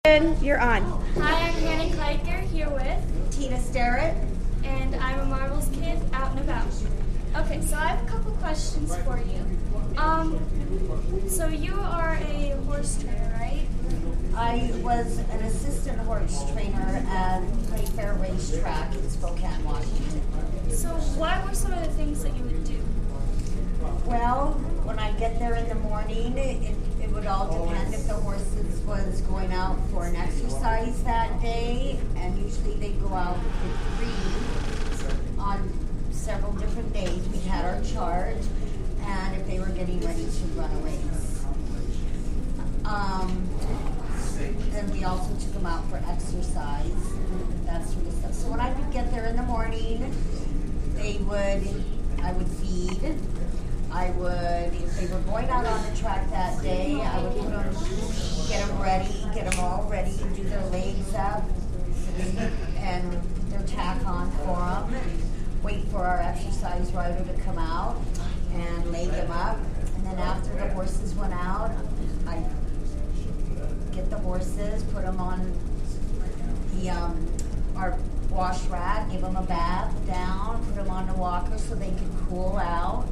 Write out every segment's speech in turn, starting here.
And you're on. Hi, I'm Hannah Kleiker here with Tina Starrett. and I'm a Marbles kid out and about. Okay, so I have a couple questions for you. So you are a horse trainer, right? I was an assistant horse trainer at Playfair Racetrack in Spokane, Washington. So what were some of the things that you would do? Well, when I get there in the morning, it would all depend if the horses was going out for an exercise that day, and usually they'd go out for 3 on several different days. We had our chart, and if they were getting ready to run a race. Then we also took them out for exercise, that sort of stuff. So when I would get there in the morning, I would feed. I would, if they were going out on the track that day, I would put them, get them ready, get them all ready, do their legs up, and their tack on for them. Wait for our exercise rider to come out and lay them up. And then after the horses went out, I get the horses, put them on the our wash rack, give them a bath down, put them on the walker so they could cool out,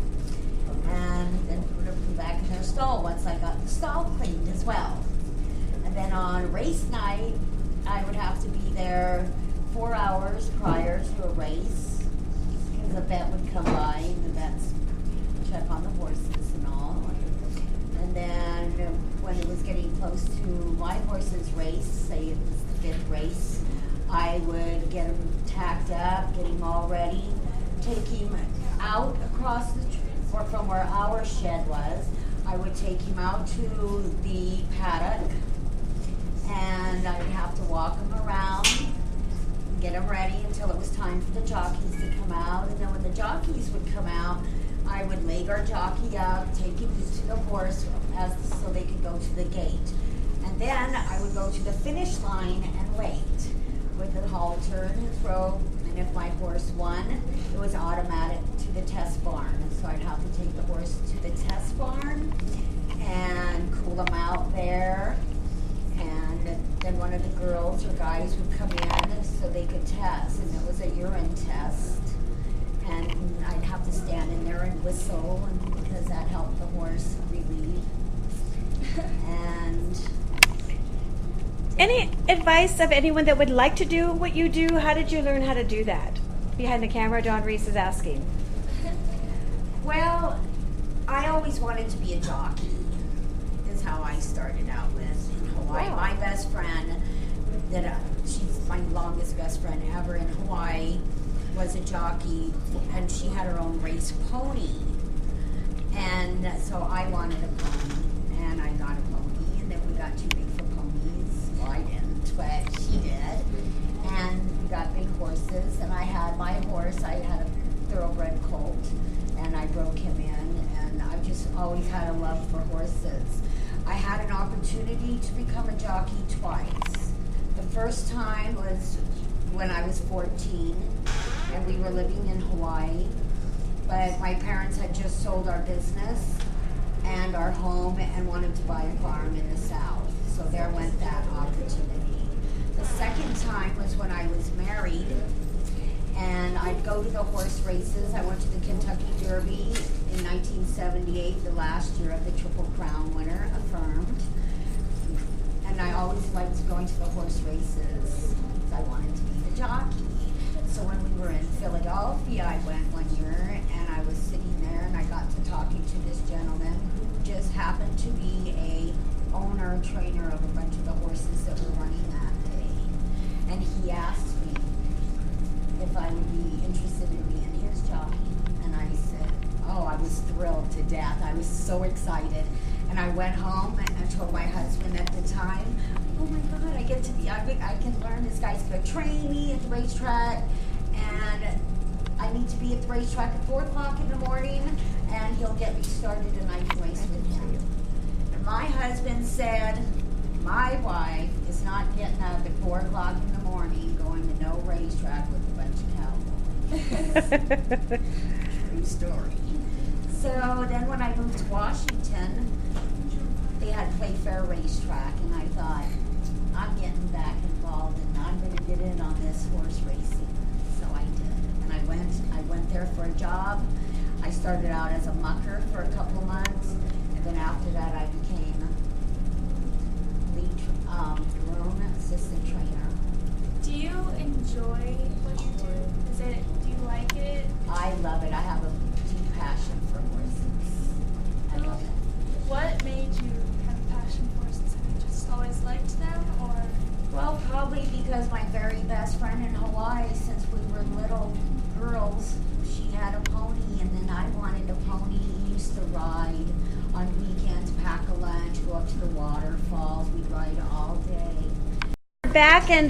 and then put them back in their stall once I got the stall cleaned as well. And then on race night, I would have to be there 4 hours prior to a race because the vet would come by and the vets check on the horses and all. And then when it was getting close to my horse's race, say it was the 5th race, I would get him tacked up, get him all ready, take him out across the or from where our shed was. I would take him out to the paddock, and I would have to walk him around, get him ready until it was time for the jockeys to come out. And then when the jockeys would come out, I would leg our jockey up, take him to the horse so they could go to the gate. And then I would go to the finish line and wait with the halter and his rope. And if my horse won, it was automatic to the test barn. So I'd have to take the horse to the test barn and cool him out there. And then one of the girls or guys would come in so they could test. And it was a urine test. And I'd have to stand in there and whistle because that helped the horse relieve. And Any advice of anyone that would like to do what you do? How did you learn how to do that? Behind the camera, Dawn Reese is asking. well, I always wanted to be a jockey, is how I started out with in Hawaii. Wow. My best friend, she's my longest best friend ever in Hawaii, was a jockey, and she had her own race pony. And so I wanted a pony, and I got a pony, and then we got too big for ponies. Well, I didn't, but she did. And we got big horses, and I had my horse, I had a thoroughbred colt, and I broke him in, and I've just always had a love for horses. I had an opportunity to become a jockey twice. The first time was when I was 14, and we were living in Hawaii, but my parents had just sold our business and our home and wanted to buy a farm in the South, so there went that opportunity. The second time was when I was married, and I'd go to the horse races. I went to the Kentucky Derby in 1978, the last year of the Triple Crown winner, affirmed, and I always liked going to the horse races because I wanted to be the jockey. So when we were in Philadelphia, I went one year, and I was sitting there, and I got to talking to this gentleman who just happened to be a owner, trainer of a bunch of the horses that were running that day. And he asked me if I would be interested in being his jockey. And I said, oh, I was thrilled to death. I was so excited. And I went home and told my husband at the time, oh my God, I can learn. This guy's going to train me at the racetrack, and I need to be at the racetrack at 4 o'clock in the morning, and he'll get me started and I can race with him. And my husband said, my wife is not getting up at 4 o'clock in the morning going to no racetrack with a bunch of cowboys. True story. So then when I moved to Washington, they had Playfair Racetrack, and I thought, I'm getting miss horse racing. So I did. And I went there for a job. I started out as a mucker for a couple of months, and then after that I became lead groom assistant trainer. Do you enjoy what you do? Do you like it? I love it. I have a deep passion for horses. I love it. What made you have a passion for horses? Have you just always liked them, or? Well, probably because my very best friend in Hawaii, since we were little girls, she had a pony, and then I wanted a pony. We used to ride on weekends, pack a lunch, go up to the waterfalls. We'd ride all day. Back, and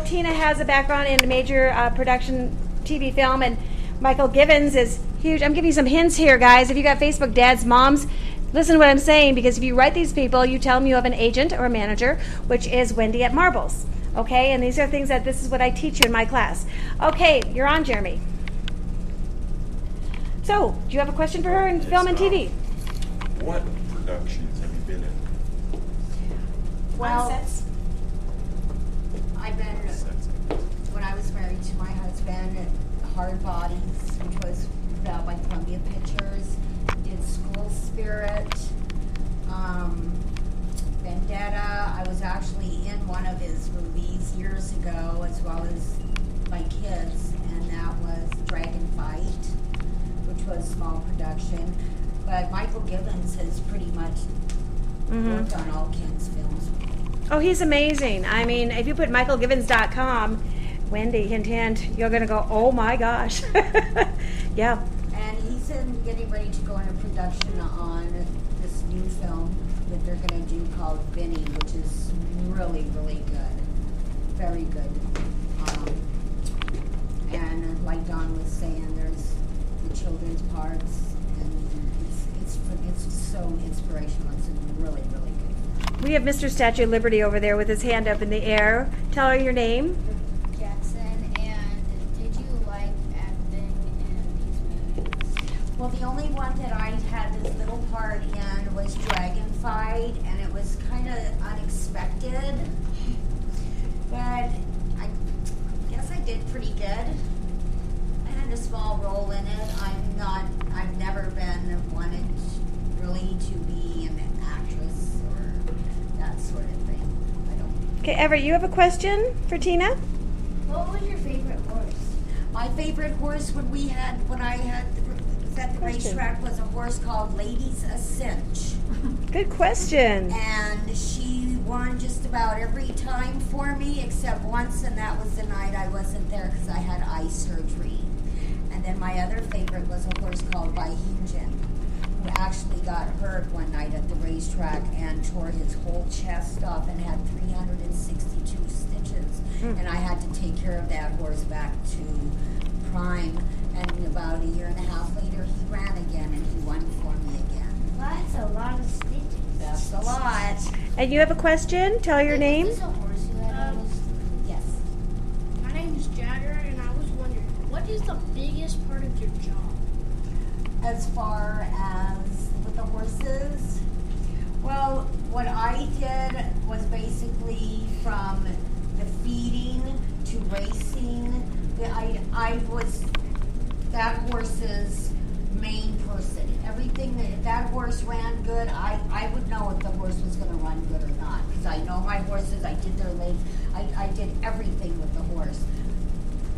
Tina has a background in a major production TV film, and Michael Givens is huge. I'm giving you some hints here, guys. If you got Facebook dads, moms, listen to what I'm saying, because if you write these people, you tell them you have an agent or a manager, which is Wendy at Marbles. Okay, and these are things this is what I teach you in my class. Okay, you're on, Jeremy. So, do you have a question for her in film and TV? What productions have you been in? Well, Sets. I've been, when I was married to my husband, Hard Bodies, which was put out by Columbia Pictures, did School Spirit, Vendetta. I was actually in one of his movies years ago, as well as my kids, and that was Dragon Fight, which was small production. But Michael Givens has pretty much worked on all Ken's films. Oh, he's amazing. I mean, if you put michaelgivens.com, Wendy, hint, hint, you're going to go, oh my gosh. Yeah. And he's getting ready to go into production on this new film that they're going to do called Vinny, which is really, really good. Very good. And like Don was saying, there's the children's parts, and it's so inspirational. It's really, really good. We have Mr. Statue of Liberty over there with his hand up in the air. Tell her your name. Jackson, and did you like acting in these movies? Well, the only one that I had this little part in was Dragon Fight, and it was kind of unexpected, but I guess I did pretty good. I had a small role in it. I've never been wanted really to be an actress or that sort of thing. I don't. Okay, Everett, you have a question for Tina? What was your favorite horse? My favorite horse when I was at the racetrack was a horse called Ladies a Cinch. Good question. And she won just about every time for me except once, and that was the night I wasn't there because I had eye surgery. And then my other favorite was a horse called Bahinjan, who actually got hurt one night at the racetrack and tore his whole chest off and had 362 stitches. And I had to take care of that horse back to prime. And about a year and a half later, he ran again and he won for me again. That's a lot of stitches. That's a lot. And you have a question? Tell your name. Is this a horse you had almost? Yes. My name is Jagger, and I was wondering, what is the biggest part of your job? As far as with the horses, well, what I did was basically from the feeding to racing. I was that horse's main person. Everything if that horse ran good, I would know if the horse was going to run good or not, because I know my horses. I did their legs. I did everything with the horse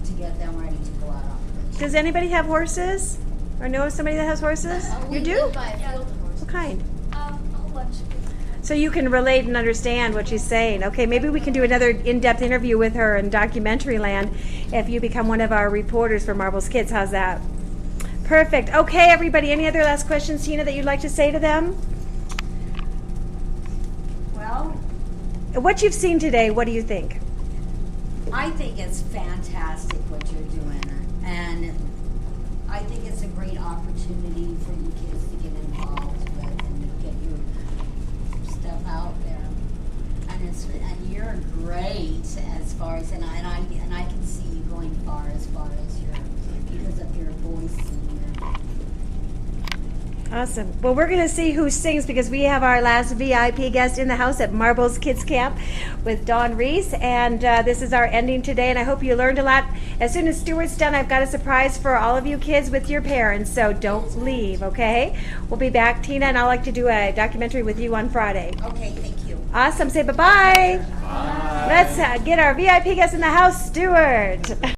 to get them ready to go out on the race. Does anybody have horses? Or know somebody that has horses? We You do? live by a field of horses. What kind? A whole bunch of people. So you can relate and understand what she's saying. Okay, maybe we can do another in-depth interview with her in documentary land if you become one of our reporters for Marbles Kids. How's that? Perfect. Okay, everybody, any other last questions, Tina, that you'd like to say to them? Well, What you've seen today, what do you think? I think it's fantastic what you're doing, and I think it's a great opportunity for you kids to get involved with and get your stuff out there. And you're great as far as and I can see you going far as your because of your voice and your Awesome. Well, we're going to see who sings because we have our last VIP guest in the house at Marbles Kids Camp with Dawn Reese. And this is our ending today. And I hope you learned a lot. As soon as Stuart's done, I've got a surprise for all of you kids with your parents. So don't leave, okay? We'll be back, Tina, and I'd like to do a documentary with you on Friday. Okay, thank you. Awesome. Say bye-bye. Let's get our VIP guest in the house, Stuart.